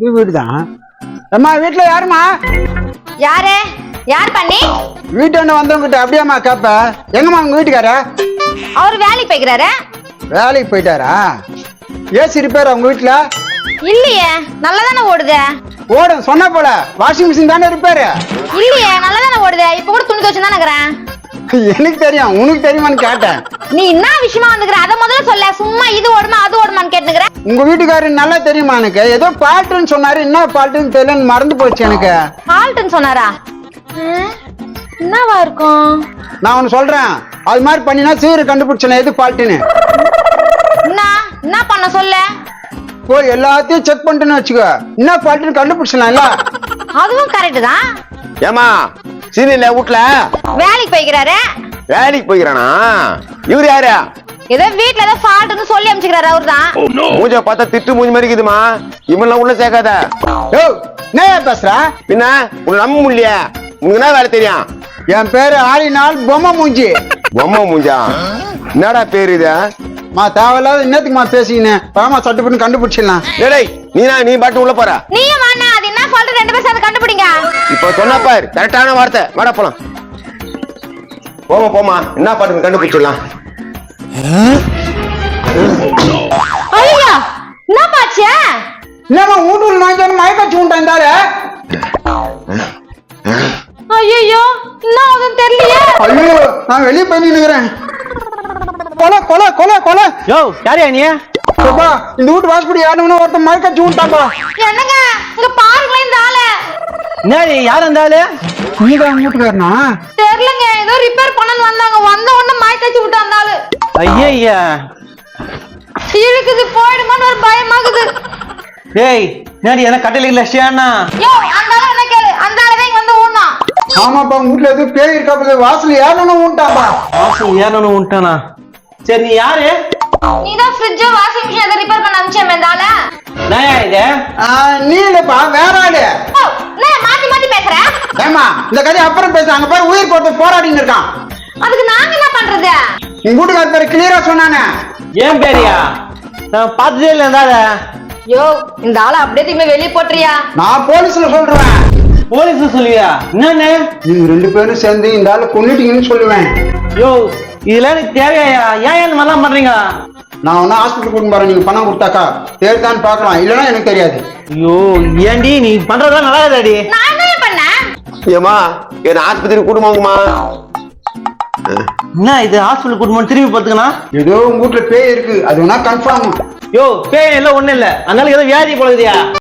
இது வீடுதான். அம்மா வீட்டுல யாருமா? யாரு? யார் பண்ணி? வீட்டு வந்தவங்கிட்ட அப்படியாம்மா கேப்ப? எங்கம்மா உங்க வீட்டுக்கார? அவர் வேலைக்கு போய்க்கிறாரு. வேலைக்கு போயிட்டாரா? ஏசி ரிப்பேர் உங்க வீட்டுல? இல்லையே, நல்லதானே ஓடுது. ஓடும் சொன்ன போல. வாஷிங் மிஷின் தானே ரிப்பேரு? இல்லையே, நல்லதானே ஓடுது. இப்ப கூட துணி துவச்சு தானே இருக்கிறேன். எனக்கு தெரியும், உனக்கு தெரியுமான்னு கேட்டேன். நீ என்ன விஷயமா வந்துக்கிற அத முதல்ல சொல்ல. சும்மா இது ஓடுமா அது ஓடுமான்னு கேட்டுக்கிற. உங்க வீட்டுக்காரரு நல்லா தெரியுமா எனக்கு? ஏதோ பால்ட்டுன்னு சொன்னாரு, என்ன பால்ட்டுன்னு தெரியலன்னு மறந்து போச்சு எனக்கு. ஃபால்ட்னு சொன்னாரா? என்னவா இருக்கும்? நான் ஒன்னு சொல்றேன், அது மாதிரி பண்ணினா சீரு கண்டுபிடிச்சேன் எது பால்ட்டுன்னு. என்ன பண்ண சொல்ல? போய் எல்லாத்தையும் செக் பண்ணிட்டுன்னு வச்சுக்கோ, என்ன பால்ட்டுன்னு கண்டுபிடிச்சலாம்ல. அதுவும் கரெக்ட் தான். ஏமா சீனில வீட்டுல வேலைக்கு போய்க்கிறாரு. வேலைக்கு போய்க்கிறானா? இவரு யாரு? ஏதோ வீட்டுல ஏதோ ஃபால்ட்னு சொல்லி அனுப்பிச்சுக்கிறாரு அவர்தான். மூஞ்ச பார்த்தா திட்டு மூஞ்சி மாதிரி இருக்குதுமா. இவன்லாம் உள்ள சேர்க்காத. என்ன பேசுற? பின்ன உன்னை நம்ப முடியல. உனக்கு என்ன வேலை தெரியும்? என் பேரு ஆளினால் பொம்மை மூஞ்சி. பொம்மை மூஞ்சா? என்னடா பேரு இது? மா தேவையில்லாத என்னத்துக்குமா பேசிக்கினேன்? பாமா சட்டு பண்ணி கண்டுபிடிச்சிடலாம். டேய் நீ பாட்டு உள்ள போற. நீயும் வாண்ணா, அது என்ன ஃபால்ட் ரெண்டு பேரும் சேர்ந்து கண்டுபிடிங்க. இப்ப சொன்ன பாரு கரெக்டான வார்த்தை. வாடா போலாம். போமா என்ன பாட்டு கண்டுபிடிச்சிடலாம். ஐயா என்ன பாச்சு? இல்லம்மா வீட்டுல நான் சொன்ன மயக்காச்சு உண்டாந்தாரு. ஐயோ என்ன ஆகுதுன்னு தெரியலையே. ஐயோ நான் வெளியே போய் நின்னுக்கிறேன். கொலை கொலை கொலை கொலை. யோ யாரையா நீ? அப்பா இந்த வீட்டு வாசப்படி யாருன்னு ஒருத்தன் மயக்காச்சு விட்டாப்பா. என்னங்க இங்க பாருங்களேன் இந்த ஆளு. என்ன யார் அந்த ஆளு? நீதான் வீட்டுக்காரனா? தெரியலங்க, ஏதோ ரிப்பேர் பண்ணன்னு வந்தாங்க. வந்த உடனே மயக்காச்சு விட்டா அந்த ஆளு. ஐயா இருக்குது போயிடுமான்னு ஒரு பயமாகுது. டேய் என்னடி என்ன கட்டளையில ஸ்டியானா? யோ அந்த ஆளு என்ன கேளு, அந்த ஆளு தான் இங்க வந்து ஊனா. ஆமாப்பா உங்க வீட்டுல எதுவும் பேய் இருக்காப்பா, வாசல் யாருன்னு விட்டாப்பா. வாசல் ஏறணும் உண்டானா? சரி நீ யாரு? நீதான் ஃப்ரிட்ஜ் வாஷிங் மிஷின் எதை ரிப்பேர் பண்ண அனுப்பிச்சேன் இந்த ஆளு. நாயா இது? நீ இல்லப்பா வேற ஆளு. நான் மாத்தி மாத்தி பேசுறேன். ஏமா இந்த கதை அப்புறம் பேச. அங்க பாரு உயிர் போட்டு போராடின்னு இருக்கான். அதுக்கு நாங்க என்ன பண்றது? உங்க வீட்டுக்கார பேரு கிளியரா சொன்னானே. ஏன் பேரியா? நான் பார்த்ததே இல்லை அந்த ஆளை. யோ இந்த ஆளை அப்படியே திரும்பி வெளியே போட்டுறியா? நான் போலீஸ்ல சொல்றேன். போலீஸ் சொல்லுவியா? என்னன்னு? நீங்க ரெண்டு பேரும் சேர்ந்து இந்த ஆளு கொன்னுட்டீங்கன்னு சொல்லுவேன். யோ இதெல்லாம் எனக்கு தேவையா? ஏன் இந்த மாதிரிலாம் பண்றீங்க? நான் ஒன்னும் ஹாஸ்பிட்டல் கூட்டிட்டு போறேன். நீங்க பணம் கொடுத்தாக்கா தேர்தான்னு பாக்கலாம், இல்லன்னா எனக்கு தெரியாது. ஐயோ ஏண்டி நீ பண்றதெல்லாம் நல்லா இல்லடி. நான் என்ன பண்ணேன்? ஏமா என்ன ஆஸ்பத்திரி கூட்டமாகுமா? என்ன இது ஹாஸ்பிட்டல் கூட்டு திரும்பி பார்த்துக்கனா? ஏதோ உங்க வீட்டுல பேய் இருக்கு, அது வேணா கன்ஃபார்ம். யோ பேய் எல்லாம் ஒண்ணு இல்ல, அதனால ஏதோ வியாதி போலகுதியா?